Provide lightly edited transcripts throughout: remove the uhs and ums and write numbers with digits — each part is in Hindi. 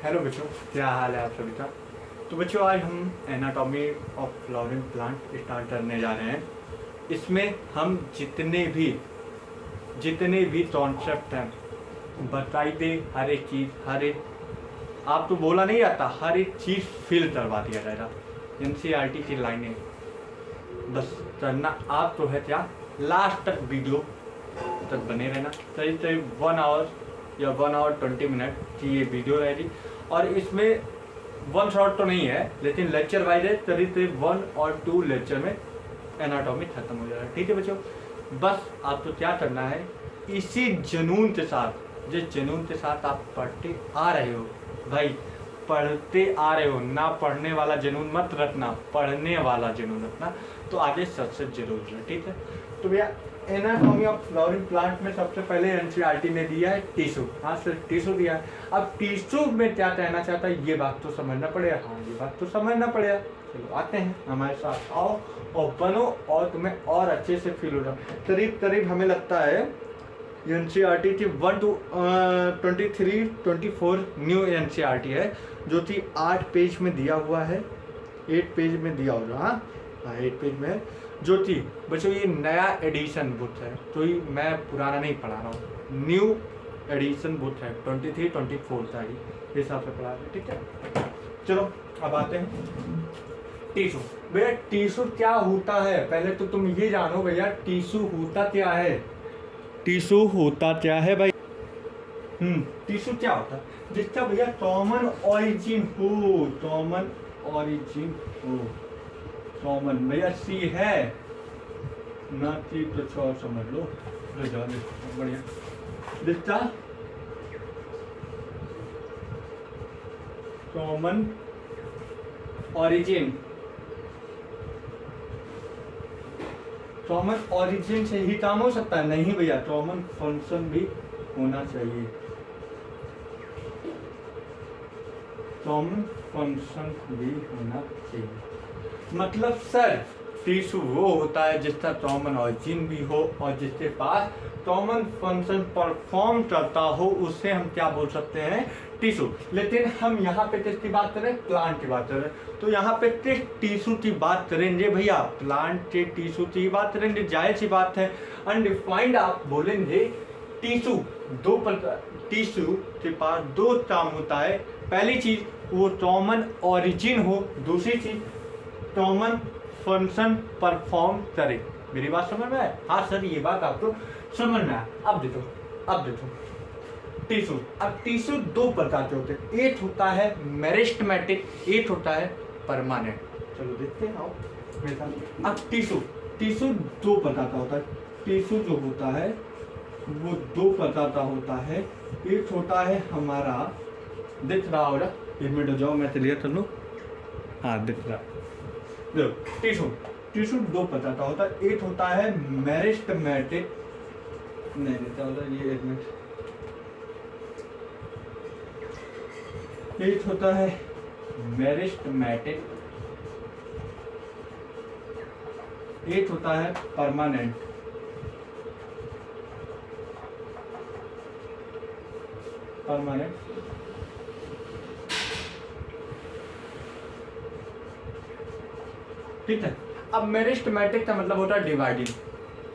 हेलो बच्चों, क्या हाल है आप सभी का। तो बच्चों, आज हम anatomy of flowering plant start करने जा रहे हैं। इसमें हम जितने भी कॉन्सेप्ट हैं बताई दे, हर एक चीज़, हर एक आप तो बोला नहीं आता, हर एक चीज़ फील करवा दिया जाएगा। एनसीईआरटी की लाइनें बस करना आप तो है क्या, लास्ट तक वीडियो तक बने रहना। करीब करीब 1 आवर या 1 आवर 20 मिनट की ये वीडियो रहेगी। और इसमें वन शॉट तो नहीं है, लेकिन लेक्चर वाइज है। करीब करीब 1 और 2 लेक्चर में एनाटॉमी खत्म हो जाएगा। ठीक है बच्चों, बस आपको क्या करना है, इसी जुनून के साथ, जिस जुनून के साथ आप पढ़ते आ रहे हो भाई, पढ़ते आ रहे हो ना, पढ़ने वाला जुनून मत रखना, पढ़ने वाला जुनून रखना, तो आगे सक्सेस जरूर है। ठीक है, तो भैया एनाटॉमी ऑफ फ्लावरिंग प्लांट में सबसे पहले एनसीईआरटी ने दिया है टिश्यू। हाँ सर, टिश्यू दिया है। अब टिश्यू में क्या कहना चाहता है ये बात तो समझना पड़ेगा। हाँ, ये बात तो समझना पड़ेगा। चलो आते हैं, हमारे साथ आओ और बनो, और तुम्हें और अच्छे से फील हो जाओ। करीब करीब हमें लगता है एनसीईआरटी की 1 to 23 24 न्यू एनसीईआरटी है, जो कि 8 पेज में दिया हुआ है। 8 पेज में दिया होगा। हाँ, 8 पेज में है, जो कि बच्चों ये नया एडिशन बुक है, तो ये मैं पुराना नहीं पढ़ा रहा हूँ, न्यू एडिशन बुक है। 23-24 का ही हिसाब से पढ़ा रहे हैं। ठीक है, चलो अब आते हैं टिश्यू। भैया टिश्यू क्या होता है, पहले तो तुम ये जानो भैया, टिश्यू होता क्या है। टिश्यू होता क्या है भाई। टिश्यू क्या होता है, जिसका भैया कॉमन ऑरिजिन हो, कॉमन ऑरिजिन हो। कॉमन भैया सी है ना, सी तो छोड़ समझ लो, बढ़िया। जिसका कॉमन ऑरिजिन, कॉमन ऑरिजिन से ही काम हो सकता है। नहीं भैया, कॉमन फंक्शन भी होना चाहिए। कॉमन फंक्शन भी होना चाहिए मतलब सर, टिश्यू वो होता है जिसका कॉमन ऑरिजिन भी हो और जिसके पास कॉमन फंक्शन परफॉर्म करता हो, उससे हम क्या बोल सकते हैं, टिश्यू। लेकिन हम यहाँ पे किसकी बात करें, प्लांट की बात करें, तो यहाँ पे किस टिश्यू की बात करेंगे भैया, प्लांट के टिश्यू की बात करेंगे। जाहिर सी बात है, अनडिफाइंड आप बोलेंगे। टिश्यू दो प्रकार, टिश्यू के पास 2 काम होता है। पहली चीज वो कॉमन ऑरिजिन हो, दूसरी चीज कॉमन फंक्शन परफॉर्म करे। मेरी बात समझ में आए। हाँ सर, ये बात आपको समझ में आए। अब देखो टिश्यू। अब टिश्यू 2 प्रकार के होते हैं, एक होता है मेरिस्टेमेटिक, एक होता है परमानेंट। चलो देखते हैं, आओ मेरे साथ। अब टिश्यू 2 प्रकार का होता है। टिश्यू जो होता है वो 2 प्रकार का होता है। एक होता है हमारा, दिख रहा होगा, 1 मिनट हो जाओ मैं क्लियर कर लूँ। हाँ दिख रहा। टिश्यू 2 प्रकार का होता है। एक होता है मेरिस्टेमेटिक, नहीं क्या होता है ये, 1 मिनट। एक होता है मेरिस्टेमेटिक, एक होता है परमानेंट। ठीक है। अब मेरिस्टेमेटिक का मतलब होता है डिवाइडिंग।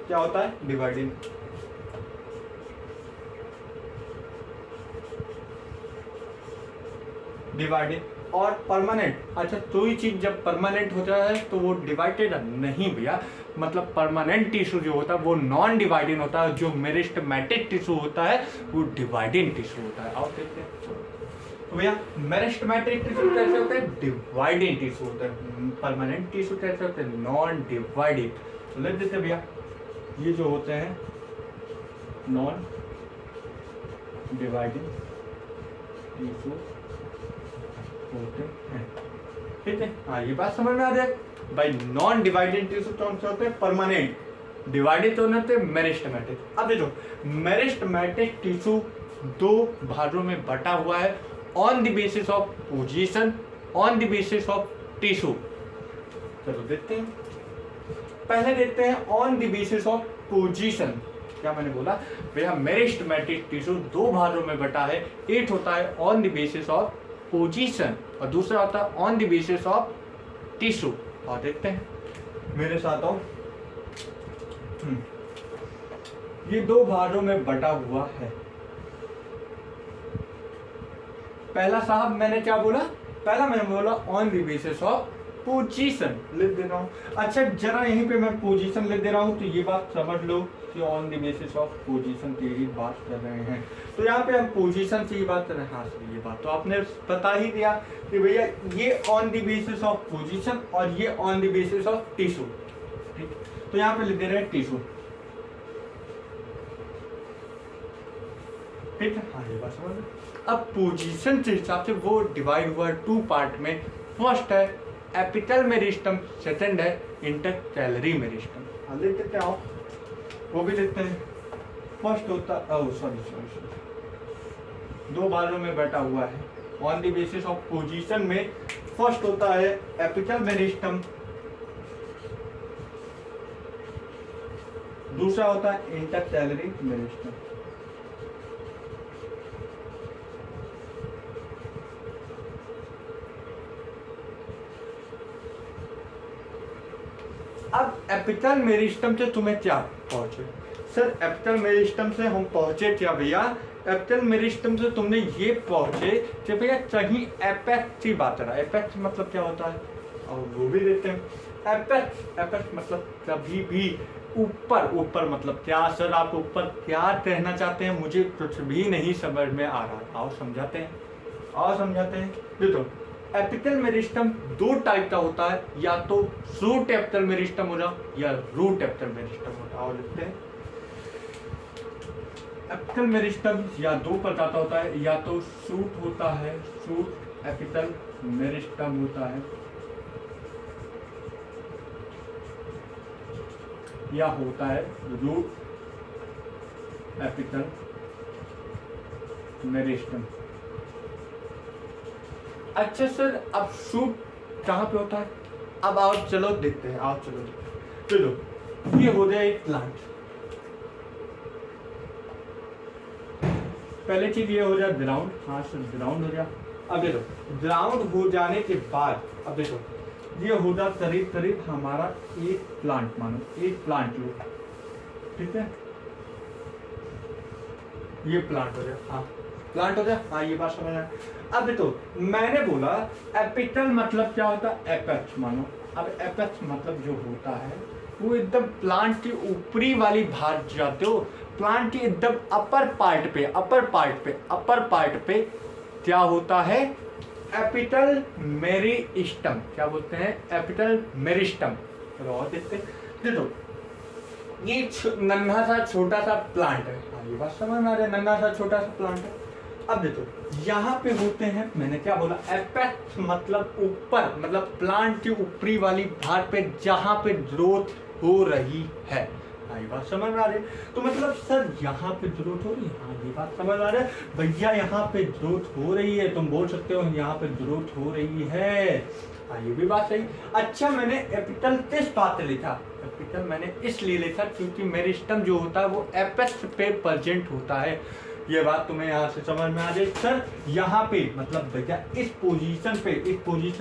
क्या होता है, डिवाइडिंग। और परमानेंट, अच्छा कोई चीज जब परमानेंट होता है तो वो डिवाइडेड नहीं भैया, मतलब परमानेंट टिश्यू जो होता है वो नॉन डिवाइडिंग होता है, जो मेरिस्टेमेटिक टिश्यू होता है वो डिवाइडिंग टिश्यू होता है। आप देखते हैं तो भैया, मेरिस्टेमेटिक टिश्यू कैसे होता है, डिवाइडिंग टिश्यू होता है। परमानेंट टिश्यू कैसे होते हैं, नॉन डिवाइडिंग। तो लिख देते भैया, ये जो होते हैं नॉन डिवाइडिंग टिश्यू होते हैं। ठीक है, हाँ ये बात समझ में आ जाए भाई। नॉन डिवाइडेड टिश्यू कौन से होते हैं, परमानेंट। डिवाइडेड तो होते हैं मेरिस्टेमेटिक। अब देखो, मेरिस्टेमेटिक टिश्यू 2 भागों में बटा हुआ है, on the basis of position, on the basis of tissue. चलो देखते हैं, पहले देखते हैं on the basis of position. क्या मैंने बोला भैया, मेरिस्टेमेटिक टिश्यू 2 भागों में बटा है। एक होता है on the basis of position और दूसरा होता है on the basis of tissue. और देखते हैं, मेरे साथ आओ। ये दो भागों में बटा हुआ है। पहला साहब मैंने क्या बोला, पहला मैंने बोला on the basis of position, लिख दे रहा हूँ। अच्छा जरा यहीं पे मैं पोजीशन लिख दे रहा हूँ, तो ये बात समझ लो कि on the basis of position की ही बात कर रहे हैं। तो यहाँ पे हम पोजीशन से ही बात कर रहे हैं। हाँ सर ये बात तो आपने बता ही दिया कि भैया ये on the basis of position और ये on the basis of tissue. ठीक, तो यहाँ पे लिख दे रहे हैं टिश्यू। ठीक है, हाँ ये बात समझ लो। अब पोजीशन के हिसाब से वो डिवाइड हुआ टू पार्ट में। फर्स्ट है एपिटल मेरिस्टम, सेकंड है इंटरकैलरी मेरिस्टम। लिख देते हैं, वो भी देखते हैं। फर्स्ट होता सॉरी दो भागों में बैठा हुआ है। On the basis of position में फर्स्ट होता है एपिटल मेरिस्टम, दूसरा होता है इंटरकैलरी मेरिस्टम। अब एपिटल मेरिस्टम से तुम्हें क्या पहुंचे सर? एपिटल मेरिस्टम से हम पहुंचे क्या भैया? एपिटल मेरिस्टम से तुमने ये पहुंचे कि भैया कहीं एपेक्स की बात है। एपेक्स मतलब क्या होता है और वो भी देते हैं। एपेक्स मतलब कभी भी ऊपर। ऊपर मतलब क्या सर? आप ऊपर क्या कहना चाहते हैं? मुझे कुछ भी नहीं समझ में आ रहा। आओ समझाते हैं। देखो एपिटल मेरिस्टम दो टाइप का होता है, या तो शूट एपिटल मेरिस्टम हो जाए या रूट एपिटल मेरिस्टम होता है। और लिखते हैं एपिटल मेरिस्टम या दो प्रकार का होता है, या तो शूट होता है, शूट एपिटल मेरिस्टम होता है, या होता है रूट एपिटल मेरिस्टम। अच्छा सर अब शूट कहाँ पे होता है? अब आओ चलो देखते हैं। चलो ये हो जाए एक प्लांट। पहले चीज ये हो जाए ग्राउंड। हाँ सर ग्राउंड हो गया। अब देखो ग्राउंड हो जाने के बाद अब देखो ये हो जाए करीब हमारा एक प्लांट। मानो एक प्लांट लो, ठीक है, ये प्लांट हो जाए। हाँ प्लांट हो जाए। हाँ ये बात समझ आए। अब देखो मैंने बोला एपिटल मतलब क्या होता है? एपेक्स। मानो अब एपेक्स मतलब जो होता है वो एकदम प्लांट की ऊपरी वाली भाग जाते हो, प्लांट की एकदम अपर पार्ट पे क्या होता है? एपिटल मेरिस्टम। क्या बोलते हैं? एपिटल मेरिस्टम। चलो और देखते हैं। देखो ये नन्हा सा छोटा सा प्लांट है। ये बात समझ में आ रही है? नन्हा सा छोटा सा प्लांट है। अब देखो यहाँ पे होते हैं, मैंने क्या बोला? एपेक्स मतलब ऊपर, मतलब प्लांट की ऊपरी वाली भाग पे जहाँ पे ग्रोथ हो रही है। ये बात समझ में आ रही है? तो मतलब सर यहाँ पे ग्रोथ हो रही है। हाँ ये बात समझ में आ रही है भैया, यहाँ पे ग्रोथ हो रही है। तुम बोल सकते हो यहाँ पे ग्रोथ हो रही है। हाँ ये भी बात सही। अच्छा मैंने एपिटल किस बात से लिखा? एपिटल मैंने इसलिए लिखा क्योंकि मेरिस्टम जो होता है वो एपेक्स पे प्रेजेंट होता है। ये बात तुम्हें यहाँ से समझ में आ जाए। सर यहाँ पे मतलब भैया इस पोजीशन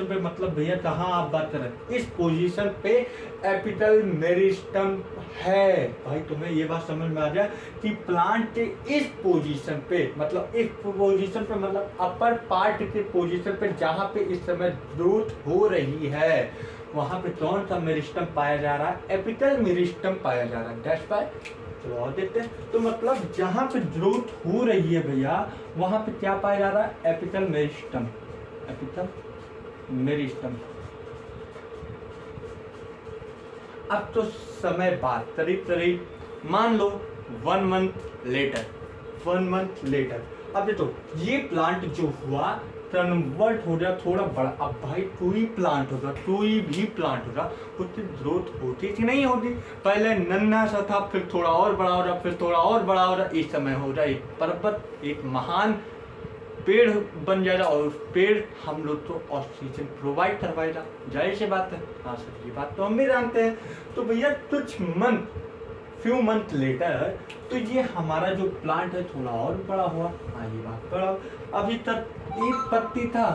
पे मतलब भैया कहाँ आप बात कर रहे हैं? इस पोजीशन पे एपिटल मेरिस्टम है। भाई तुम्हें ये बात समझ में आ जाए कि प्लांट के इस पोजीशन पे मतलब अपर पार्ट के पोजीशन पे जहाँ पे इस समय ग्रोथ हो रही है, वहाँ पे कौन सा मेरिस्टम पाया जा रहा है? एपिटल मेरिस्टम पाया जा रहा है। That's why. चलो और देखते हैं। तो मतलब जहां पे ग्रोथ हो रही है भैया वहां पे क्या पाया जा रहा है? एपिटल मेरिस्टम। अब तो समय बाद करीब मान लो 1 मंथ लेटर अब देखो ये प्लांट जो हुआ कन्वर्ट हो गया थोड़ा बड़ा। अब भाई कोई भी प्लांट होगा उसकी ग्रोथ होती थी नहीं होती? पहले नन्हा सा था, फिर थोड़ा और बड़ा हो रहा, फिर थोड़ा और बड़ा हो रहा, इस समय हो रहा एक पर्वत, एक महान पेड़ बन जाएगा। और पेड़ हम लोग तो ऑक्सीजन प्रोवाइड करवाएगा, जाहिर सी बात है। हाँ सर ये बात तो हम भी जानते हैं। तो भैया कुछ मंथ फ्यू मंथ लेटर तो ये हमारा जो प्लांट है थोड़ा और बड़ा हुआ। हाँ ये बात बड़ा, अभी तक एक पत्ती था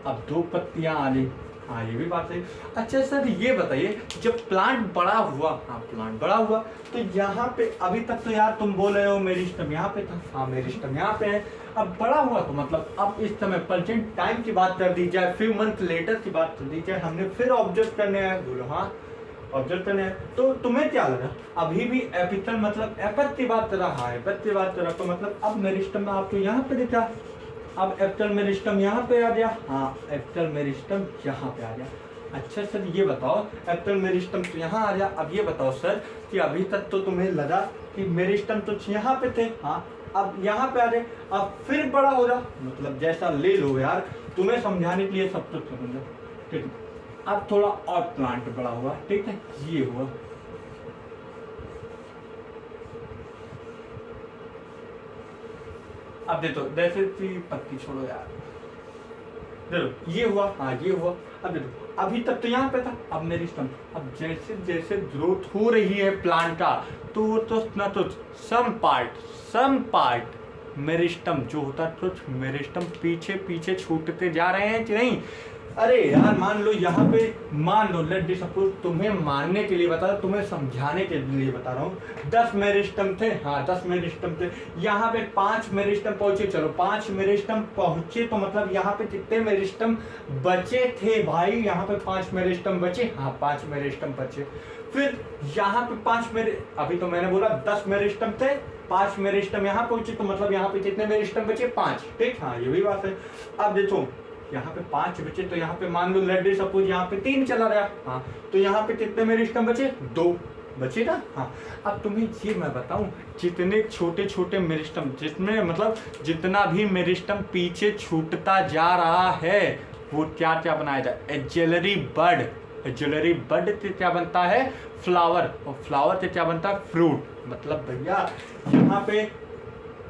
अब 2 पत्तियां आ गई। हाँ ये भी बात है। अच्छा सर ये बताइए जब प्लांट बड़ा हुआ, हाँ प्लांट बड़ा हुआ तो यहाँ पे अभी तक तो यार तुम बोल रहे हो मेरिस्टम यहाँ पे था, हाँ मेरिस्टम यहाँ पे है। अब बड़ा हुआ तो मतलब अब इस समय प्रेजेंट टाइम की बात कर दी जाए, फ्यू मंथ लेटर की बात कर दी जाए, हमने फिर ऑब्जर्व करने आए। बोलो हाँ ऑब्जर्व करने आए, तो तुम्हें क्या लगा अभी भी एपिथल मतलब एपथ की बात कर रहा, हाँ एपथ की बात कर रहा, तो मतलब अब मेरिस्टम आपको यहाँ पे दिखा, अब एपिथल मेरिस्टम यहाँ पे आ गया। हाँ एपिथल मेरिस्टम यहाँ पे आ गया। अच्छा सर ये बताओ एपिथल मेरिस्टम तो यहाँ आ गया, अब ये बताओ सर कि अभी तक तो तुम्हें लगा कि मेरिस्टम तो यहाँ पे थे, हाँ अब यहाँ पे आ जाए, अब फिर बड़ा हो रहा, मतलब जैसा ले लो यार, तुम्हें समझाने के लिए सब कुछ समझो, ठीक है। अब थोड़ा और प्लांट बड़ा हुआ, ठीक है, ये हुआ। अब देखो जैसे पत्ती छोड़ो यार, देखो ये हुआ, हाँ ये हुआ। अब देखो अभी तक तो यहाँ पे था, अब मेरिस्टम, अब जैसे जैसे ग्रोथ हो रही है प्लांट का तो ना तो सम पार्ट मेरिस्टम जो होता है तो मेरिस्टम पीछे पीछे छूटते जा रहे हैं कि नहीं। अरे यार मान लो यहाँ पे, मान लो लेट सपोज, तुम्हें मानने के लिए बता रहा हूँ, तुम्हें समझाने के लिए बता रहा हूँ। 10 मेरिस्टम थे, हाँ 10 मेरिस्टम थे, यहाँ पे 5 मेरिस्टम पहुंचे, चलो 5 मेरिस्टम पहुंचे तो मतलब यहाँ पे कितने मेरिस्टम बचे थे भाई, यहाँ पे 5 मेरिस्टम बचे, हाँ 5 मेरिस्टम बचे। फिर यहाँ पे 5 अभी तो मैंने बोला 10 मेरिस्टम थे, 5 मेरिस्टम यहाँ पहुंचे तो मतलब यहाँ पे कितने मेरिस्टम बचे, 5, ठीक, हाँ ये भी बात है। अब देखो यहाँ पे 5 बचे तो यहाँ पे मान लो लेट सपोज यहाँ पे 3 चला रहा, हाँ तो यहाँ पे कितने मेरिस्टम बचे, 2 बचे ना। हाँ अब तुम्हें ये मैं बताऊं, जितने छोटे छोटे मेरिस्टम, जिसमें मतलब जितना भी मेरिस्टम पीछे छूटता जा रहा है वो क्या क्या बनाया जाए, एक्सिलरी बड, एक्सिलरी बड से क्या बनता है, फ्लावर, और फ्लावर से क्या बनता है, फ्रूट। मतलब भैया यहाँ पे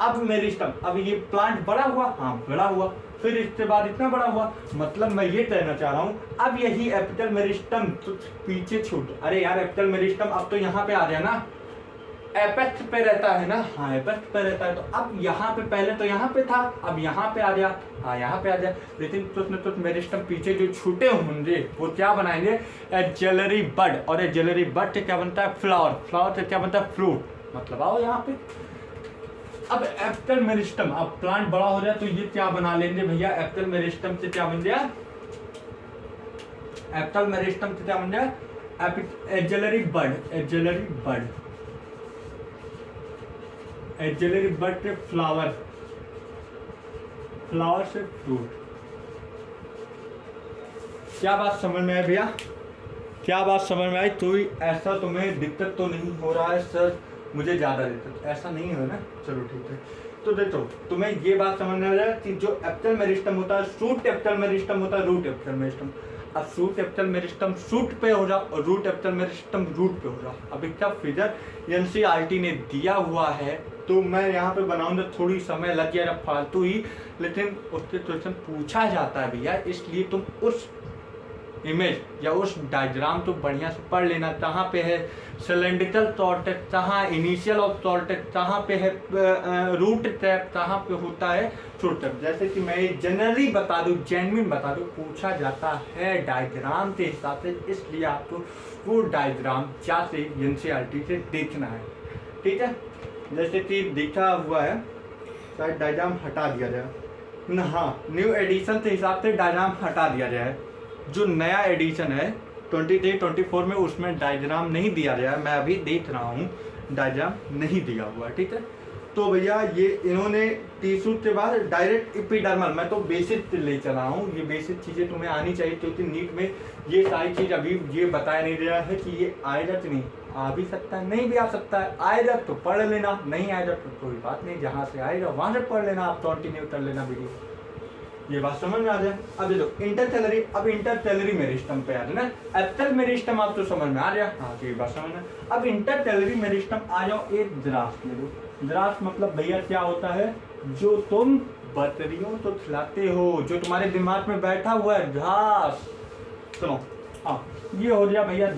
अब मेरिस्टम, अब ये प्लांट बड़ा हुआ, हाँ बड़ा हुआ, फिर इसके बाद इतना बड़ा हुआ, मतलब मैं ये कहना चाह रहा हूँ अब यही एपिथल मेरिस्टम तो पीछे छूट, अरे यार एपिथल मेरिस्टम अब तो यहाँ पे आ गया ना, एपेक्स पे रहता है ना, हाँ एपेक्स पे रहता है, तो अब यहाँ पे पहले तो यहाँ पे था, अब यहाँ पे आ गया, हाँ यहाँ पे आ गया, लेकिन कुछ मेरिस्टम पीछे जो छूटे होंगे वो क्या बनाएंगे, एक्सिलरी बड, और एक्सिलरी बड से क्या बनता है, फ्लावर, फ्लावर से क्या बनता है, फ्रूट। मतलब आओ यहाँ पे अब एपिथल मेरिस्टम, अब प्लांट बड़ा हो जाए तो ये क्या बना लेंगे भैया, एपिथल मेरिस्टम से क्या बन गया, एपिथल मेरिस्टम से क्या बन गया, एक्सिलरी बड, एक्सिलरी बड, एक्सिलरी बड से फ्लावर, फ्लावर से फ्रूट। क्या बात समझ में आई भैया, क्या बात समझ में आई, कोई ऐसा तुम्हें दिक्कत तो नहीं हो रहा है सर मुझे ज़्यादा दिक्कत, ऐसा नहीं है ना, चलो ठीक है। तो देखो तुम्हें ये बात समझ में आ रहा है कि जो एपिथल मेरिस्टम होता है, शूट एपिथल मेरिस्टम होता है, रूट एपिथल मेरिस्टम। अब शूट एपिथल मेरिस्टम शूट पे हो जा और रूट एपिथल मेरिस्टम रूट पे हो जा। अब इसका फिगर एनसीईआरटी ने दिया हुआ है तो मैं यहाँ पे बनाऊंगा, थोड़ी समय लग जाएगा फालतू ही, लेकिन उससे क्वेश्चन पूछा जाता है भैया, इसलिए तुम उस इमेज या उस डायग्राम तो बढ़िया से पढ़ लेना, कहाँ पे है सिलेंड्रिकल सॉर्टेज, कहाँ इनिशियल ऑफ सॉर्टेज, कहाँ पे है रूट टैप, कहाँ पे होता है शूट टैप। जैसे कि मैं जनरली बता दूँ, जेन्युइन बता दूँ, पूछा जाता है डायग्राम के हिसाब से, इसलिए आपको वो डायग्राम क्या से एनसीईआरटी से देखना है, ठीक है। जैसे कि दिखा हुआ है, शायद डायग्राम हटा दिया जाए ना, हाँ न्यू एडिशन के हिसाब से डायग्राम हटा दिया जाए, जो नया एडिशन है 23-24 में उसमें डायग्राम नहीं दिया गया है, मैं अभी देख रहा हूँ डायग्राम नहीं दिया हुआ, ठीक है। तो भैया ये इन्होंने टिश्यू के बाद डायरेक्ट एपिडर्मल, मैं तो बेसिक ले चला हूँ, ये बेसिक चीज़ें तुम्हें आनी चाहिए क्योंकि नीट में ये सारी चीज़ अभी ये बताया नहीं गया है कि ये आएगा कि नहीं, आ भी सकता है नहीं भी आ सकता है, आएगा तो पढ़ लेना, नहीं आएगा तो कोई बात नहीं, जहाँ से आएगा वहाँ से पढ़ लेना, आप कंटिन्यू कर लेना वीडियो, ये बात समझ में आ जाए। अब देखो इंटरसेलरी, अब इंटरसेलरी मेरिस्टम पे आ जाए ना, एपिथल मेरिस्टम आप तो समझ में आ गया, हाँ तो ये बात समझ में। अब इंटरसेलरी मेरिस्टम आ जाओ, एक द्रास ले लो, द्रास मतलब भैया क्या होता है, जो तुम बकरियों तो खिलाते हो, जो तुम्हारे दिमाग में बैठा हुआ है घास, सुनो हाँ ये हो गया भैया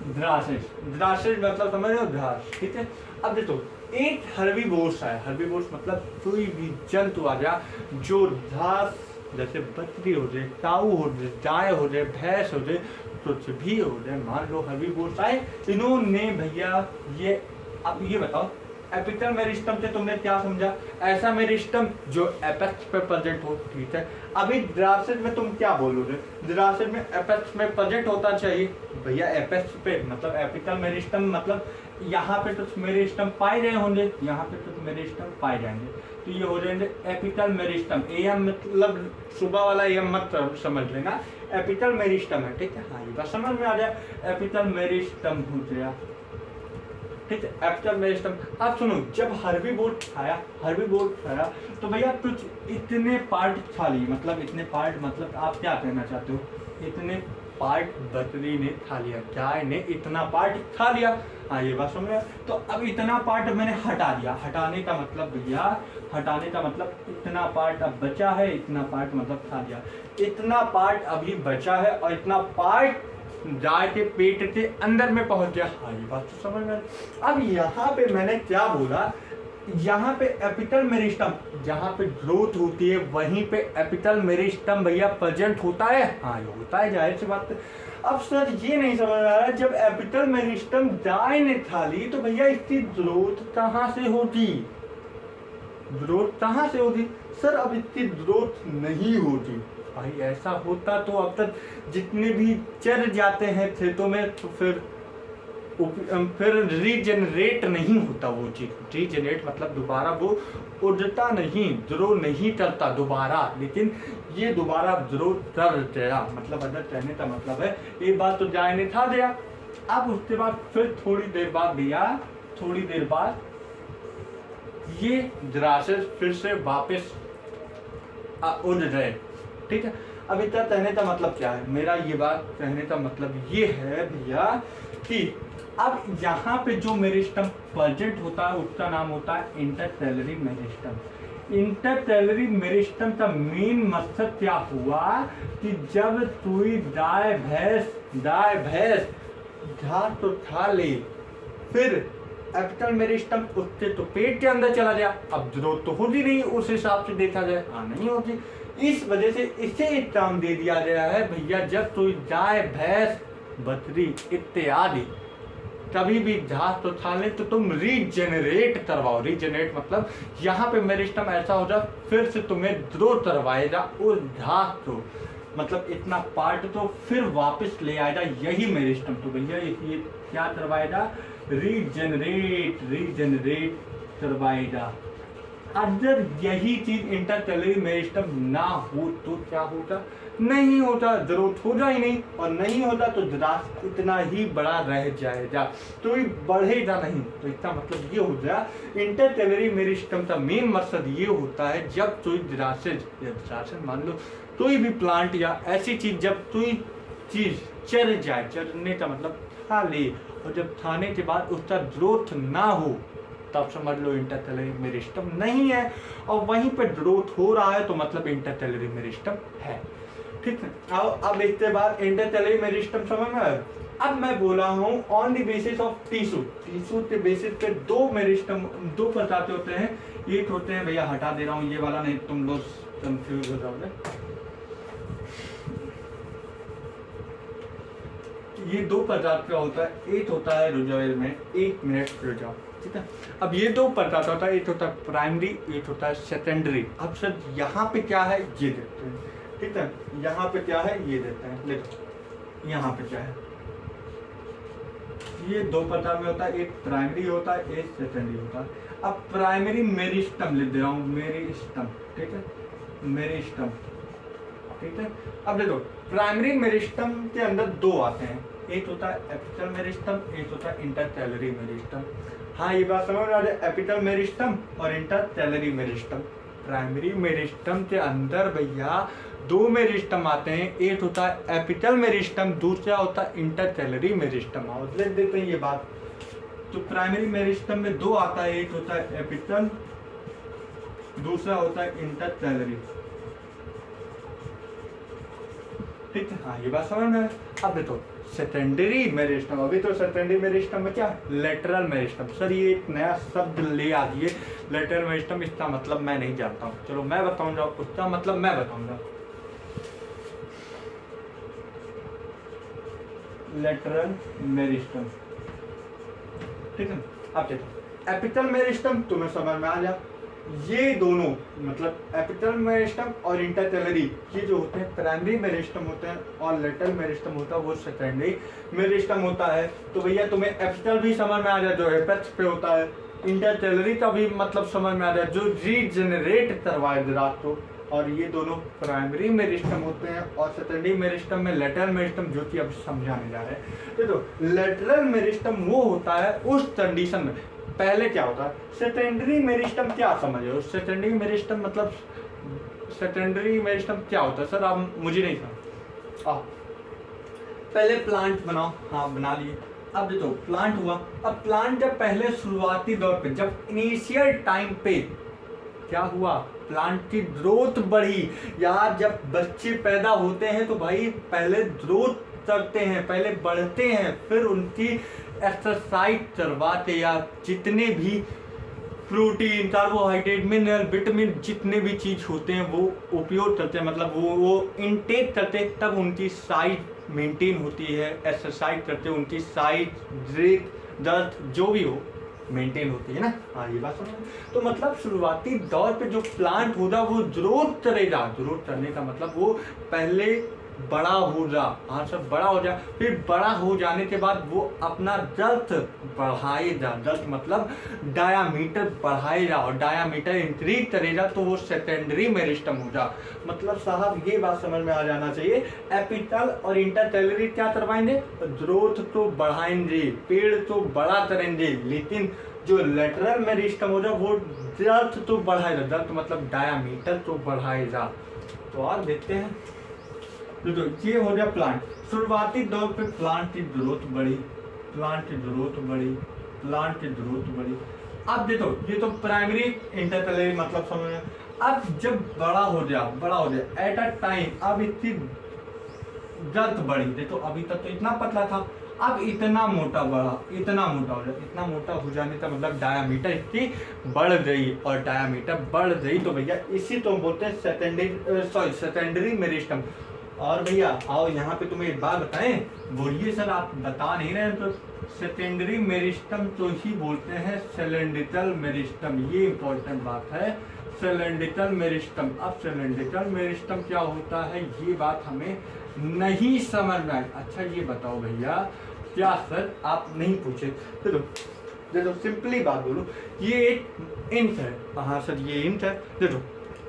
ड्रासेज, ड्रासेज मतलब समझ रहे हो, ध्रास, ठीक है। अब देखो एक हर्बीवोर्स है, हर्बीवोर्स मतलब कोई भी जंतु आ गया जो घास, जैसे बकरी हो जाए, काऊ हो जाए, गाय हो जाए, भैंस हो जाए, कुछ भी हो जाए, मान लो हर्बीवोर्स आए, इन्होंने भैया ये, अब ये बताओ एपिकल मेरिस्टम से तुमने क्या समझा, ऐसा मेरिस्टम जो एपेक्स पे प्रेजेंट हो, ठीक है। अभी ड्रासेज में तुम क्या बोलोगे, ड्रासेज में एपेक्स में प्रेजेंट होता चाहिए भैया, एपेक्स पे मतलब एपिकल मेरिस्टम मतलब यहाँ पे कुछ मेरिस्टम पाए गए होंगे, यहाँ पे कुछ मेरिस्टम पाए जाएंगे, तो ये हो जाएंगे एपिकल मेरिस्टम। एम मतलब सुबह वाला एम मत समझ लेना, एपिकल मेरिस्टम है, ठीक है। हाँ ये बात समझ में आ जाए, एपिकल मेरिस्टम हो गया, ठीक है, एपिकल मेरिस्टम। अब सुनो, जब हर्बीवोर खाया तो भैया कुछ इतने पार्ट खा ली, मतलब इतने पार्ट मतलब आप क्या कहना चाहते हो, इतने पार्ट बकरी ने खा लिया, गाय ने इतना पार्ट खा लिया, हाँ ये बात समझ रहे हो। तो अब इतना पार्ट मैंने हटा दिया, हटाने का मतलब भैया, हटाने का मतलब इतना पार्ट अब बचा है, इतना पार्ट मतलब खा दिया, इतना पार्ट अभी बचा है और इतना पार्ट गाय के पेट के अंदर में पहुंच गया, हाँ ये बात तो समझ में। अब यहाँ पे मैंने क्या बोला, यहाँ पे एपिकल मेरिस्टम, जहाँ पे ग्रोथ होती है वहीं पे एपिकल मेरिस्टम भैया प्रेजेंट होता है, हाँ ये होता है, जाहिर सी बात है। अब सर ये नहीं समझ आ रहा, जब एपिकल मेरिस्टम गाय ने खा ली तो भैया इसकी ग्रोथ कहाँ से होगी, ग्रोथ कहाँ से होगी सर, अब इसकी ग्रोथ नहीं होगी भाई। ऐसा होता तो अब तक जितने भी चर जाते हैं खेतों में तो फिर रीजनरेट नहीं होता वो चीज, रीजनरेट मतलब दोबारा वो उड़ता नहीं, ग्रो नहीं करता दोबारा, लेकिन ये दोबारा ग्रो कर गया, मतलब अगर कहने का मतलब है एक बात तो जाए ने था दिया। अब उसके बाद फिर थोड़ी देर बाद भैया, थोड़ी देर बाद ये ग्रासेस फिर से वापस उड़ गए, ठीक है। अब इतना कहने का मतलब क्या है, मेरा ये बात कहने का मतलब ये है भैया कि अब यहाँ पे जो मेरिस्टम प्रेजेंट होता है उसका नाम होता है इंटरसेलरी मेरिस्टम। इंटरसेलरी मेरिस्टम का मेन मकसद क्या हुआ कि जब कोई गाय भैंस घास तो खा ले, फिर एपिकल मेरिस्टम उसके तो पेट के अंदर चला गया, अब ग्रोथ तो होती नहीं उस हिसाब से देखा जाए, हाँ नहीं होती, इस वजह से इसे एक काम दे दिया गया है भैया, जब कोई गाय भैंस बकरी इत्यादि कभी भी घास तो खा ले तो तुम रीजनरेट करवाओ, रीजनरेट मतलब यहाँ पे मेरिस्टम ऐसा हो जाए फिर से तुम्हें ग्रो करवाएगा उस घास को, मतलब इतना पार्ट तो फिर वापस ले आएगा यही मेरिस्टम, तो भैया ये क्या करवाएगा, रीजनरेट करवाएगा। अगर यही चीज इंटरसेलरी मेरिस्टम ना हो तो क्या होता, नहीं होता, ग्रोथ होगा ही नहीं, और नहीं होता तो ग्रास इतना ही बड़ा रह जाएगा, तो ये बढ़ेगा नहीं। तो इसका मतलब ये हो गया इंटरसेलरी मेरिस्टम का मेन मकसद ये होता है, जब कोई ग्रासेज मान लो कोई भी प्लांट या ऐसी चीज, जब कोई चीज चर जाए, चरने का मतलब खा ले, और जब खाने के बाद उसका ग्रोथ ना हो तब समझ लो इंटरसेलरी मेरिस्टम नहीं है, और वहीं पे ग्रोथ हो रहा है तो मतलब इंटरसेलरी मेरिस्टम है, ठीक है। अब इसके बाद इंटरसेलरी मेरिस्टम समझ में आया। अब मैं बोला हूँ on the basis of tissue, tissue के बेसिस पे दो मेरिस्टम, दो प्रकार के होते हैं, एक होते हैं भैया, हटा दे रहा हूँ ये वाला, नहीं तुम लोग कंफ्यूज हो जाओगे, ये दो प्रकार का होता है, एक होता है रुजावेल में, एक मिनट रुजाओ, ठीक है। अब ये दो प्रकार का होता है, एक होता है प्राइमरी, एक होता है सेकेंडरी। अब सर यहाँ पे क्या है ये देखते हैं, ठीक है, यहाँ पे क्या है ये देखते हैं, देखो यहाँ पे क्या है, ये दो प्रकार में होता है, एक प्राइमरी होता है, एक सेकेंडरी होता है। अब प्राइमरी मेरिस्टम लिख दे रहा हूँ, मेरिस्टम, ठीक है, मेरिस्टम, ठीक है। अब देखो प्राइमरी मेरिस्टम के अंदर दो आते हैं, एक होता है एपिकल मेरिस्टम, एक होता है इंटरसेलरी मेरिस्टम। हाँ ये बात समझ आ रही है, एपिकल मेरिस्टम और इंटरसेलरी मेरिस्टम। प्राइमरी मेरिस्टम के अंदर भैया दो मेरिस्टम आते हैं, एक होता है एपिकल मेरिस्टम, दूसरा होता है इंटरसेलरी मेरिस्टम। और लिख देते हैं ये बात, तो प्राइमरी मेरिस्टम में दो आता है, एक होता है एपिकल, दूसरा होता है इंटरसेलरी। ठीक है, हाँ ये बात समझ में है। अब देखो सेकेंडरी मेरिस्टम, अभी तो सेकेंडरी मेरिस्टम में क्या लेटरल मेरिस्टम। सर ये एक नया शब्द ले आ दिए लेटरल मेरिस्टम, इसका मतलब मैं नहीं जानता हूँ, चलो मैं बताऊंगा उसका मतलब मैं बताऊंगा। लेटरल मेरिस्टम, ठीक है। अब देखो एपिकल मेरिस्टम तुम्हें समझ में आ गया, ये दोनों मतलब एपिकल मेरिस्टम और इंटरटेलरी ये जो होते हैं प्राइमरी मेरिस्टम होते हैं, और लेटरल मेरिस्टम होता है वो सेकेंडरी मेरिस्टम होता है। तो भैया तुम्हें एपिकल भी समझ में आ जाए जो एपेक्स पे होता है, इंटरटेलरी का भी मतलब समझ में आ जाए जो रीजनरेट करवाए ग्राफ को, और ये दोनों प्राइमरी मेरिस्टम होते हैं, और सेकेंडरी मेरिस्टम में लेटरल मेरिस्टम जो कि अब समझाने जा रहे हैं। तो लेटरल मेरिस्टम वो होता है उस कंडीशन में, पहले क्या होता है सेकेंडरी मेरिस्टम, क्या समझ रहे हो सेकेंडरी मेरिस्टम मतलब, सेकेंडरी मेरिस्टम क्या होता है सर आप मुझे नहीं समझ। पहले प्लांट बनाओ, हाँ बना लिए। अब देखो प्लांट हुआ, अब प्लांट जब पहले शुरुआती दौर पे जब इनिशियल टाइम पे क्या हुआ, प्लांट की ग्रोथ बढ़ी यार, जब बच्चे पैदा होते हैं तो भाई पहले ग्रोथ करते हैं, पहले बढ़ते हैं, फिर उनकी एक्सरसाइज करवाते, या जितने भी प्रोटीन कार्बोहाइड्रेट मिनरल विटामिन जितने भी चीज होते हैं वो उपयोग करते हैं, मतलब वो इनटेक करते हैं, तब उनकी साइज मेंटेन होती है, एक्सरसाइज करते हैं उनकी साइज ब्रेथ दर्द जो भी हो मेंटेन होती है ना। हाँ ये बात समझ। तो मतलब शुरुआती दौर पे जो प्लांट होगा वो ग्रोथ करेगा, ग्रोथ करने का मतलब वो पहले बड़ा हो जा, हाँ सर बड़ा हो जा, फिर बड़ा हो जाने के बाद वो अपना डेप्थ बढ़ाएगा, डेप्थ मतलब डायामीटर बढ़ाएगा, और डायामीटर इंक्रीज करेगा तो वो सेकेंडरी मेरिस्टम होगा। मतलब साहब ये बात समझ में आ जाना चाहिए, एपिकल और इंटरटेलरी क्या करवाएंगे, ग्रोथ तो बढ़ाएंगे, पेड़ तो बड़ा करेंगे, लेकिन जो लेटरल मेरिस्टम होगा वो डेप्थ तो बढ़ाएगा, डेप्थ मतलब डायामीटर तो बढ़ाएगा। तो और देखते हैं, तो ये हो गया प्लांट। शुरुआती दौर पे प्लांट की ग्रोथ बढ़ी, प्लांट की ग्रोथ बढ़ी, प्लांट की ग्रोथ बढ़ी। अब देखो ये तो प्राइमरी इंटरटेलरी मतलब समझ में। अब जब बड़ा हो गया एट अ टाइम, अब इसकी ग्रोथ बढ़ी, देखो अभी तक तो इतना पतला था, अब इतना मोटा बढ़ा, इतना मोटा हो जाए, इतना मोटा हो जाने का मतलब डायामीटर इसकी बढ़ गई, और डायामीटर बढ़ गई तो भैया इसी तो बोलते हैं सेकेंडरी मेरिस्टम। और भैया आओ यहाँ पे तुम्हें एक बात बताएं, बोलिए सर आप बता नहीं रहे हैं, तो सेकेंडरी मेरिस्टम तो ही बोलते हैं सिलेंड्रिकल मेरिस्टम, ये इंपॉर्टेंट बात है, सिलेंड्रिकल मेरिस्टम। अब सिलेंड्रिकल मेरिस्टम क्या होता है ये बात हमें नहीं समझ में आई। अच्छा ये बताओ भैया, क्या सर आप नहीं पूछे, देखो सिंपली बात बोलो, ये एक इंच है, हाँ सर ये इंच है, देखो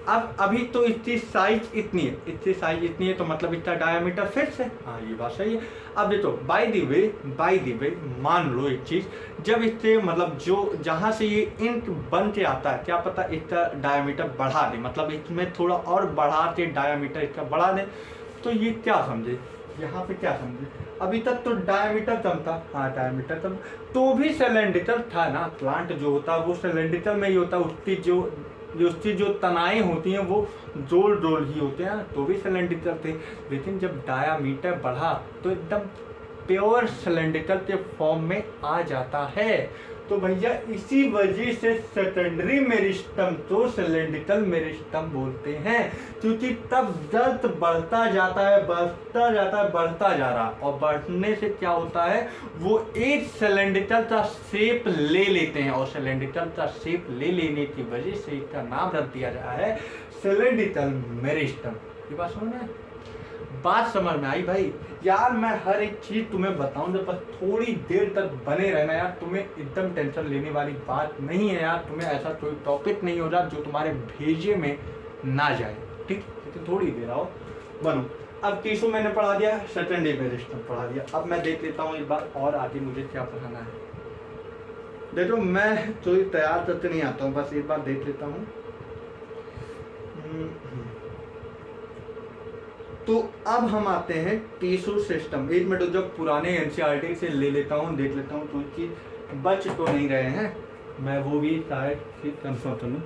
अब अभी तो इसकी साइज इतनी है, इसकी साइज इतनी है तो मतलब इसका डायमीटर फिक्स है, हाँ ये बात सही है। अब देखो बाय द वे मान लो एक चीज, जब इससे मतलब जो जहाँ से ये इंक बन के आता है, क्या पता इसका डायमीटर बढ़ा दे, मतलब इसमें थोड़ा और बढ़ा के डायमीटर इसका बढ़ा दे, तो ये क्या समझे, यहाँ पे क्या समझे, अभी तक तो डायमीटर कम था, हाँ डायमीटर कम तो भी सिलेंड्रिकल था ना, प्लांट जो होता है वो सिलेंड्रिकल में ही होता है, उसकी जो तनाएं होती हैं वो जोल ही होते हैं, तो भी सिलेंड्रिकल थे। लेकिन जब डायामीटर बढ़ा तो एकदम प्योर सिलेंड्रिकल के फॉर्म में आ जाता है। तो भैया इसी वजह से सेकेंडरी मेरिस्टम तो सिलेंड्रिकल मेरिस्टम बोलते हैं, क्योंकि तब दर्द बढ़ता जाता है, बढ़ता जा रहा, और बढ़ने से क्या होता है वो एक सिलेंड्रिकल का शेप ले लेते हैं, और सिलेंड्रिकल का शेप ले लेने की वजह से इसका नाम रख दिया गया है सिलेंड्रिकल मेरिस्टम। ये बात समझ में, बात समझ में आई भाई? यार मैं हर एक चीज तुम्हें बताऊंगा, बस थोड़ी देर तक बने रहना यार, तुम्हें एकदम टेंशन लेने वाली बात नहीं है यार, तुम्हें ऐसा कोई टॉपिक नहीं हो रहा जो तुम्हारे भेजे में ना जाए, ठीक? तो थोड़ी देर आओ बनो। अब टिश्यू मैंने पढ़ा दिया, सेकेंडरी मेरिस्टम पढ़ा दिया, अब मैं देख लेता हूँ एक बार और आगे मुझे क्या पढ़ाना है। देखो मैं तो तैयार करके नहीं आता हूँ, बस एक बार देख लेता हूँ। तो अब हम आते हैं टिश्यू सिस्टम। एक मिनट जब पुराने एनसीईआरटी से ले लेता हूँ, देख लेता हूँ कोई चीज बच तो नहीं रहे हैं, मैं वो भी शायद कंफर्म कर लूँ।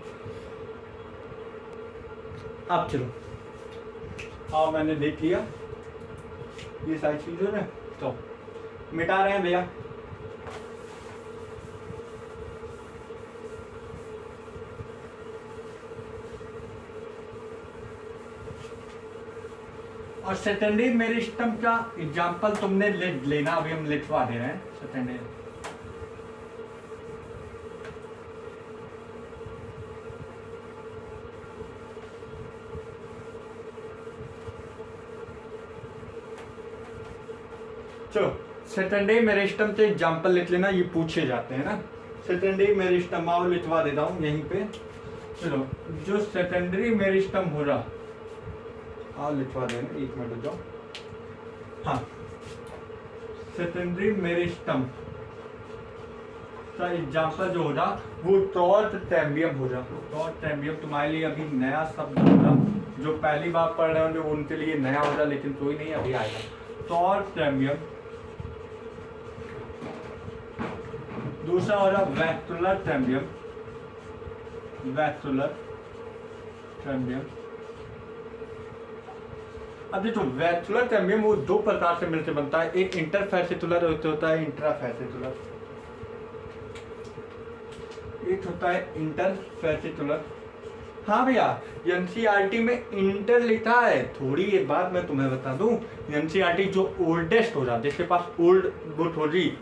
अब चलो, हाँ मैंने देख लिया, ये सारी चीजें ना, तो मिटा रहे हैं भैया। और सेकेंडरी मेरिस्टम का एग्जाम्पल तुमने लेना, अभी हम लिखवा दे रहे हैं सेकेंडरी। चलो सेकेंडरी मेरिस्टम से एग्जाम्पल लिख लेना, ये पूछे जाते हैं ना। सेकेंडरी मेरिस्टम आओ लिखवा देता हूँ यहीं पे। चलो जो सेकेंडरी मेरिस्टम हो रहा, हाँ लिखवा देना, एक मिनट जाओ। हाँ, सेकेंडरी मेरिस्टम का एग्जाम्पल जो हो रहा वो टॉर्च ट्रैम्बियम हो रहा। टॉर्च ट्रैम्बियम तुम्हारे लिए अभी नया शब्द हो रहा, जो पहली बार पढ़ रहे हो उनके लिए नया हो रहा, लेकिन कोई नहीं अभी आएगा। टॉर्च ट्रैम्बियम। दूसरा हो रहा वैक्यूलर ट्रैम्बियम। वैक्यूलर ट्रैम्बियम। अब देखो वैक्यूलर ट्रैम्बियम वो दो प्रकार से मिलकर बनता है, एक इंटरफेसिकुलर होता है, इंट्राफेसिकुलर। एक होता है इंटरफेसिकुलर। हाँ भैया, एनसीईआरटी में इंटर लिखा है। थोड़ी एक बात मैं तुम्हें बता दूं, एनसीईआरटी जो ओल्डेस्ट हो रहा, जिसके पास ओल्ड बुक हो रही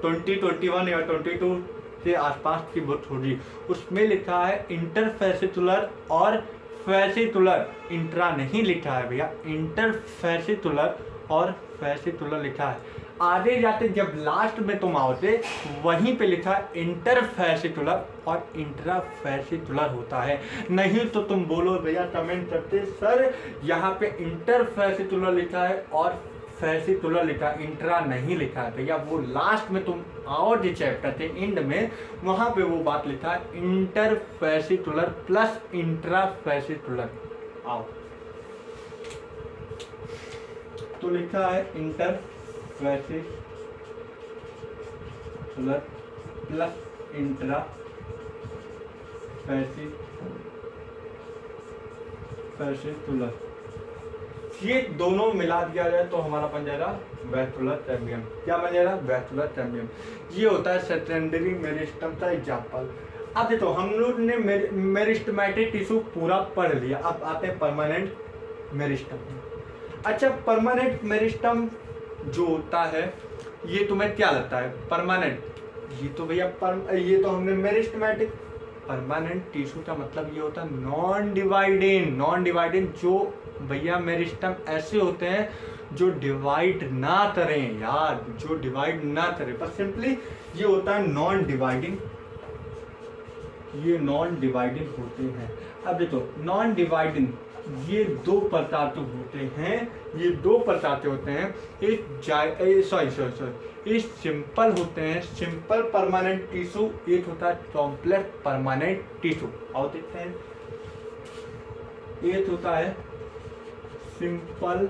2021 या 22 से आसपास की बुक हो रही, उसमें लिखा है इंटरफेसिकुलर और फैसिकुलर। इंट्रा नहीं लिखा है भैया, इंटरफेसिकुलर और फैसिकुलर लिखा है। आगे जाते जब लास्ट में तुम आओगे वहीं पे लिखा है इंटरफेसिकुलर और इंट्राफेसिकुलर होता है। नहीं तो तुम बोलो भैया कमेंट करते सर यहाँ पे इंटरफेसिकुलर लिखा है और फैसिकुलर लिखा, इंट्रा नहीं लिखा है भैया। वो लास्ट में तुम आओगे चैप्टर के एंड में, वहां पे वो बात लिखा है इंटरफेसिकुलर प्लस इंट्राफेसिकुलर। आओ तो लिखा है इंटरफेसिकुलर प्लस इंट्राफेसिकुलर। ये दोनों मिला दिया जाए तो हमारा बन जाएगा वैक्यूलर ट्रैम्बियम। क्या बन जाएगा? वैक्यूलर ट्रैम्बियम। ये होता है सेकेंडरी मेरिस्टम का एग्जाम्पल। अब देखो हम लोग ने मेरिस्टमैटिक टिश्यू पूरा पढ़ लिया, अब आते हैं परमानेंट मेरिस्टम। अच्छा, परमानेंट मेरिस्टम जो होता है ये तुम्हें क्या लगता है? परमानेंट, ये तो भैया ये तो हमने मेरिस्टमैटिक। परमानेंट टिश्यू का मतलब ये होता है नॉन डिवाइडिंग। नॉन डिवाइडिंग जो भैया मेरिस्टम ऐसे होते हैं जो डिवाइड ना करें यार, जो डिवाइड ना करें, पर सिंपली ये होता है नॉन डिवाइडिंग। ये नॉन डिवाइडिंग होते हैं। अब देखो नॉन डिवाइडिंग ये दो प्रकार के होते हैं, ये दो प्रकार के होते हैं। एक सॉरी ये सिंपल होते हैं, सिंपल परमानेंट टिश्यू। एक होता है कॉम्प्लेक्स परमानेंट टिश्यू। और देखते हैं, एक होता है सिंपल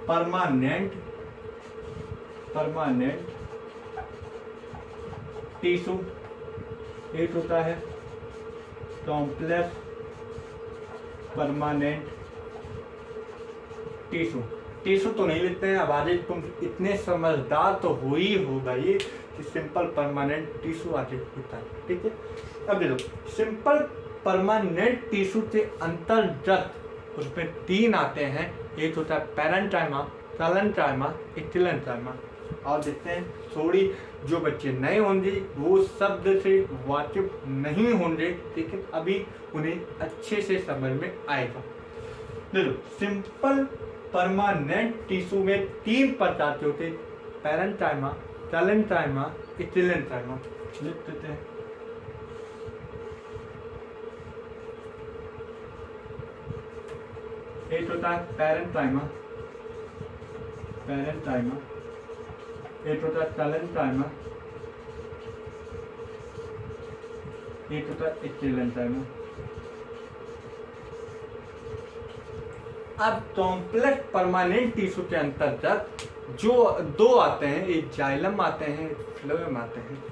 परमानेंट टिश्यू, एक होता है कॉम्प्लेक्स परमानेंट टिश्यू। टिश्यू तो नहीं लिखते हैं, अब आगे तुम इतने समझदार तो हो ही हो भाई कि सिंपल परमानेंट टिश्यू आगे होता है, ठीक है। अब देखो सिंपल परमानेंट टिश्यू के अंतर्गत उसमें तीन आते हैं। एक होता है पैरेंकाइमा, कैलेंकाइमा, एथिलेंकाइमा। और देखते हैं, थोड़ी जो बच्चे नए होंगे वो शब्द से वाकिफ नहीं होंगे, लेकिन अभी उन्हें अच्छे से समझ में आएगा। देखो सिंपल परमानेंट टिश्यू में तीन प्रकार के होते हैं, पैरेंकाइमा, कैलेंकाइमा, एथिलेंकाइमा। लिख देते हैं। एक होता है पैरेंकाइमा, एक होता है कैलेंकाइमा, एक होता है एथिलेंकाइमा। अब कॉम्प्लेक्स परमानेंट टिश्यू के अंतर्गत जो दो आते हैं, एक जाइलम आते हैं, फ्लोएम आते हैं।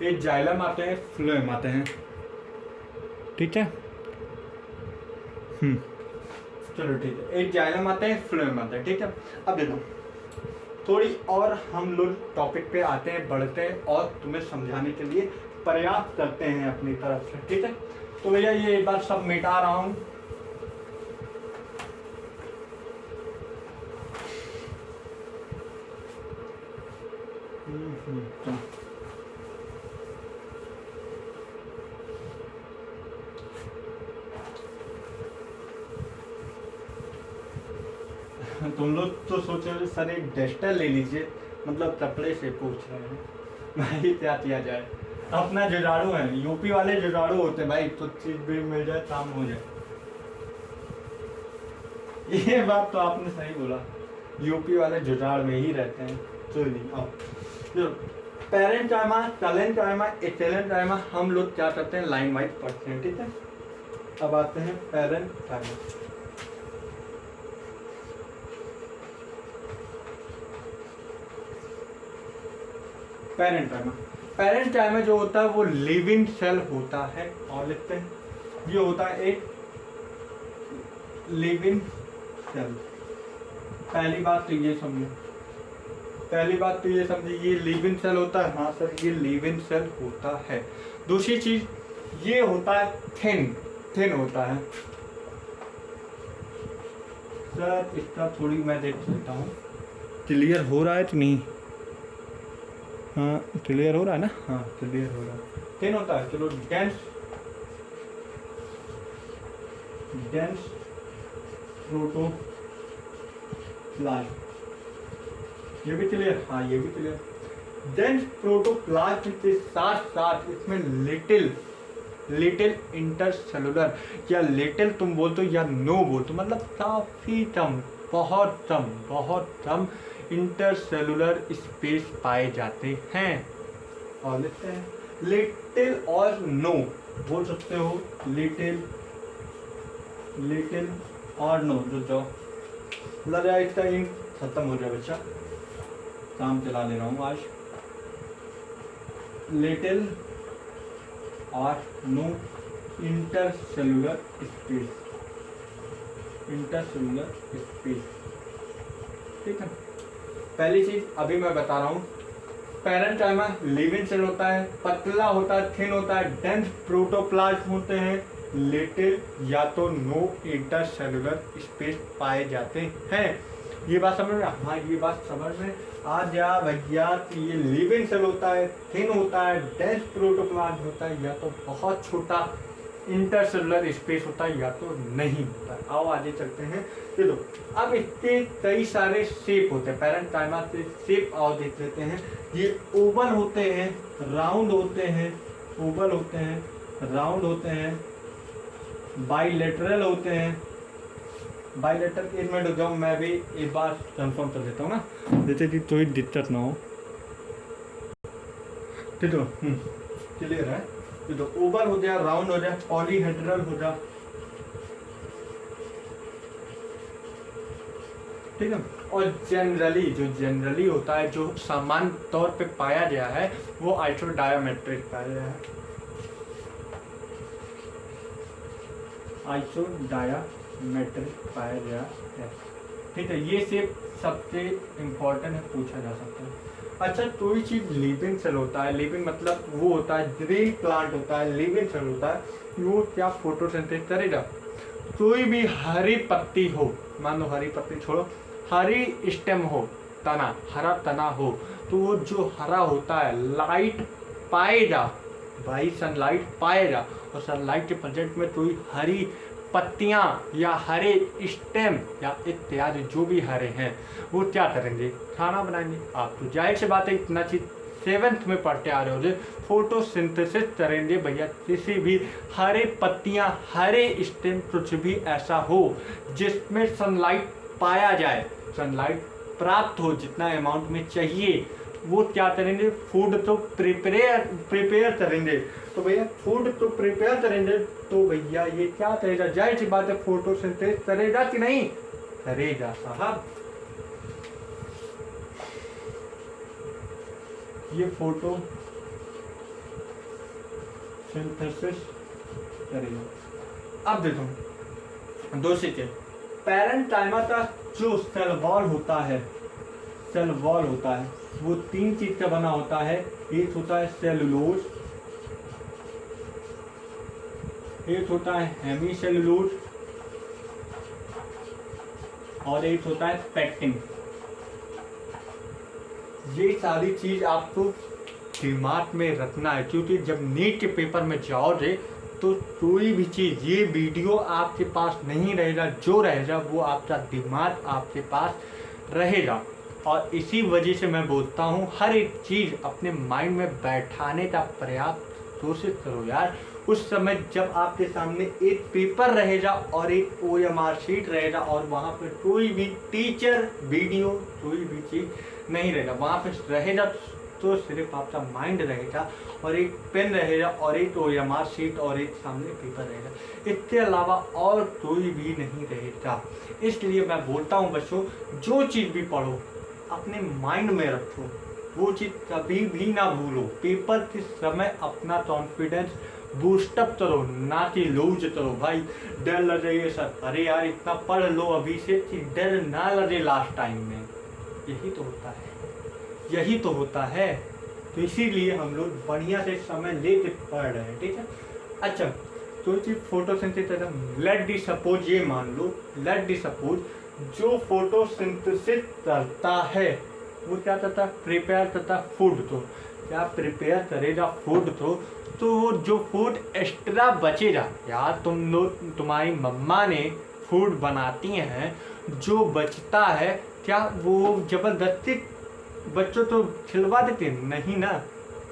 एक जाइलम आते हैं, फ्लोएम आते हैं, ठीक है। चलो ठीक है, एक जाइलम आते हैं, फ्लोएम आते हैं, ठीक है। अब देखो थोड़ी और हम लोग टॉपिक पे आते हैं, बढ़ते हैं और तुम्हें समझाने के लिए प्रयास करते हैं अपनी तरफ से, ठीक है। तो भैया ये एक बार सब मिटा रहा हूँ। तुम लोग तो सोच रहे सर एक डस्टर ले लीजिए, मतलब कपड़े से पूछ रहे हैं भाई क्या किया जाए। अपना जुगाड़ू है, यूपी वाले जुगाड़ू होते हैं भाई, तो चीज भी मिल जाए काम हो जाए। ये बात तो आपने सही बोला, यूपी वाले जुगाड़ में ही रहते हैं। चलिए पेरेंट टाइमा, टैलेंट टाइमा, एक्सेलेंट टाइमा हम लोग क्या करते हैं लाइन वाइज पढ़ते हैं, ठीक है। अब आते हैं पेरेंट टाइमा। पेरेंट टाइम जो होता है वो लिविंग सेल होता है, और लिखते हैं ये होता है एक लिविंग सेल। पहली बात तो ये समझिए, ये लिविंग सेल होता है। हाँ सर ये लिविंग सेल होता है। दूसरी चीज ये होता है थिन होता है। सर इसका थोड़ी मैं देख लेता हूँ, क्लियर हो रहा है कि नहीं। हाँ क्लियर हो रहा है ना, हाँ क्लियर हो रहा है। थिन होता है। चलो डेंस प्रोटोप्लाज्म, ये भी क्लियर, हाँ ये भी क्लियर। डेंस प्रोटोप्लाज्म के साथ साथ इसमें लिटिल इंटरसेलुलर, या लिटिल तुम बोलते हो या नो बोलते हो, मतलब काफी कम, बहुत कम इंटरसेलुलर स्पेस पाए जाते हैं। और लिखते हैं लिटिल और नो बोल सकते हो, लिटिल और नो। जो लग रहा है इसका इंक खत्म हो गया बच्चा, काम चला ले रहा हूँ आज। लिटिल और नो इंटरसेलुलर स्पेस, ठीक है। पहली चीज अभी मैं बता रहा हूँ, पैरेंटाइमा लिविंग सेल होता है, पतला होता है, थिन होता है, डेंस प्रोटोप्लाज्म होते हैं, लिटिल या तो नो इंटरसेलुलर स्पेस पाए जाते हैं। ये बात समझ में? हाँ ये बात समझ में आ जा भैया कि ये लिविंग सेल होता है, थिन होता है, डेंस प्रोटोप्लाज्म होता है, या तो बहुत छोटा इंटरसेलुलर स्पेस होता है, या तो नहीं होता है। आओ आगे चलते हैं। चलो अब इसके कई सारे शेप होते हैं। पैरेंटाइमा से शेप आओ देख लेते हैं। ये ओवल होते हैं, राउंड होते हैं, ओवल होते हैं, राउंड होते हैं, बाइलेटरल होते हैं। बाइलेटरल एक मिनट जाओ, मैं भी एक बार कंफर्म कर देता हूँ ना, जैसे कि कोई दिक्कत ना हो। ठीक है क्लियर है। तो ओवल हो जाए, राउंड हो जाए, पॉलीहेड्रल हो जाए, ठीक है। और जनरली होता है, जो सामान्य तौर पे पाया गया है, वो आइसोडायमेट्रिक पाया गया है, आइसोडायमेट्रिक पाया गया है, ठीक है। ये शेप सबसे इम्पोर्टेंट है, पूछा जा सकता है। अच्छा कोई चीज लिविंग सेल होता है, लिविंग मतलब वो होता है, ग्रीन प्लांट होता है, लिविंग सेल होता है, वो क्या फोटोसिंथेसिस करेगा। कोई भी हरी पत्ती हो, मान लो हरी पत्ती छोड़ो, हरी स्टेम हो, तना, हरा तना हो, तो वो जो हरा होता है लाइट पाएगा भाई, सनलाइट पाएगा। और सनलाइट के प्रेजेंट में कोई हरी पत्तियां या हरे स्टेम या इत्यादि जो भी हरे हैं, वो क्या करेंगे, खाना बनाएंगे। आप तो जाहिर सी बात है, इतना चीज 7th में पढ़ते आ रहे हो, फोटोसिंथेसिस करेंगे भैया। किसी भी हरे पत्तियां, हरे स्टेम, कुछ भी ऐसा हो जिसमें सनलाइट पाया जाए, सनलाइट प्राप्त हो जितना अमाउंट में चाहिए, वो क्या करेंगे, फूड तो प्रिपेयर करेंगे। तो भैया फूड तो प्रिपेयर करेंगे, तो भैया ये क्या करेगा, जाहिर सी बात है फोटोसिंथेसिस करेगा कि नहीं करेगा साहब। ये सिंथेसिस करेगा। अब देखो दो चीजें, पैरेंटाइमा का जो सेल वॉल होता है, सेल वॉल होता है वो तीन चीज का बना होता है। एक होता है सेलुलोज, एक होता है हेमी सेलुलोज और एक होता है पेक्टिन। ये सारी चीज आपको दिमाग में रखना है, क्योंकि जब नीट के पेपर में जाओगे तो कोई भी चीज़, ये वीडियो आपके पास नहीं रहेगा, जो रहेगा वो आपका दिमाग आपके पास रहेगा। और इसी वजह से मैं बोलता हूँ हर एक चीज़ अपने माइंड में बैठाने का प्रयास कोशिश करो यार। उस समय जब आपके सामने एक पेपर रहेगा और एक OMR शीट रहेगा और वहाँ पर कोई भी टीचर वीडियो कोई भी चीज़ नहीं रहेगा, वहाँ पर रहेगा तो सिर्फ आपका माइंड रहेगा और एक पेन रहेगा और एक OMR शीट और एक सामने पेपर रहेगा, इसके अलावा और कोई भी नहीं रहेगा। इसलिए मैं बोलता हूँ बच्चों, जो चीज़ भी पढ़ो अपने माइंड में रखो, वो चीज़ कभी भी ना भूलो। पेपर के समय अपना कॉन्फिडेंस बूस्टअप करो, ना कि लूज करो। भाई डर लगे सर, अरे यार इतना पढ़ लो अभी से कि डर ना लगे लास्ट टाइम में। यही तो होता है, यही तो होता है। तो इसीलिए हम लोग बढ़िया से समय लेके पढ़ रहे हैं, ठीक है। अच्छा तो चीज फोटोसिंथेसिस, लेट दी सपोज, ये मान लो, लेट दी सपोज जो फोटोसिंथेसिस करता है वो क्या करता है, प्रिपेयर करता है फूड। तो क्या प्रिपेयर करेगा फूड, तो वो जो फूड एक्स्ट्रा बचेगा, यार तुम लोग, तुम्हारी मम्मा ने फूड बनाती हैं, जो बचता है क्या वो जबरदस्ती बच्चों तो खिलवा देते हैं? नहीं ना,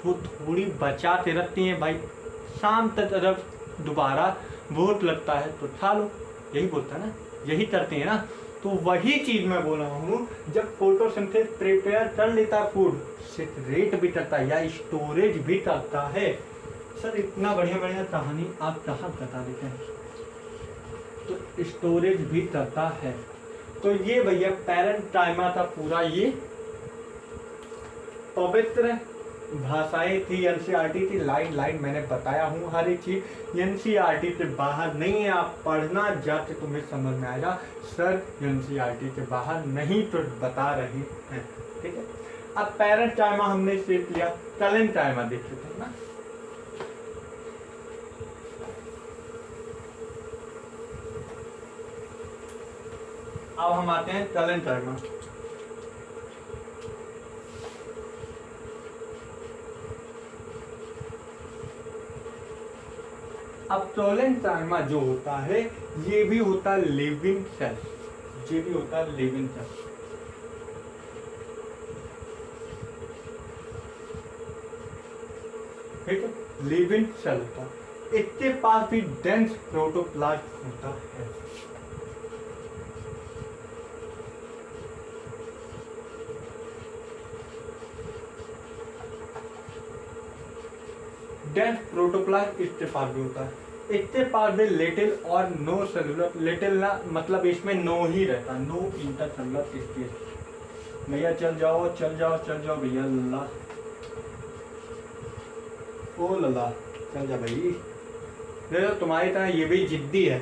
वो थोड़ी बचाते रखती हैं। भाई शाम तक अगर दोबारा भूख लगता है तो खा लो, यही बोलता है ना, यही करते हैं ना। तो वही चीज़ मैं बोल रहा हूँ, जब फोटोसिंथेसिस प्रिपेयर कर लेता है फूड, सेक्रेट भी करता है या स्टोरेज भी करता है। सर इतना बढ़िया बढ़िया कहानी आप कहाँ बता देते हैं, तो स्टोरेज भी करता है। तो ये भैया पैरेंटाइमा था पूरा, ये पवित्र भाषाएं थी, NCERT की लाइन लाइन मैंने बताया हूँ। हर एक चीज NCERT से बाहर नहीं है, आप पढ़ना जाके तुम्हें समझ में आएगा। सर NCERT से बाहर नहीं तो बता रहे हैं, ठीक है। अब पैरेंटाइमा हमने सीख लिया, कैलेंटाइमा देख लेते हैं ना। अब हम आते हैं कैलेंटाइमा। अब कैलेंटाइमा जो होता है ये भी होता है लिविंग सेल, ये भी होता है लिविंग सेल। ठीक है, लिविंग सेल होता है। इसके पास भी डेंस प्रोटोप्लाज्म होता है। डेंस प्रोटोप्लाज्म इसके पास भी होता है। इसके पास भी लिटिल और नो सेलुलर, लिटिल ना मतलब इसमें नो ही रहता, नो इंटरसेलुलर स्पेस। भैया चल जाओ चल जाओ चल जाओ भैया, लल्ला ओ लल्ला चल जा भाई, देखो तुम्हारी तरह ये भी जिद्दी है।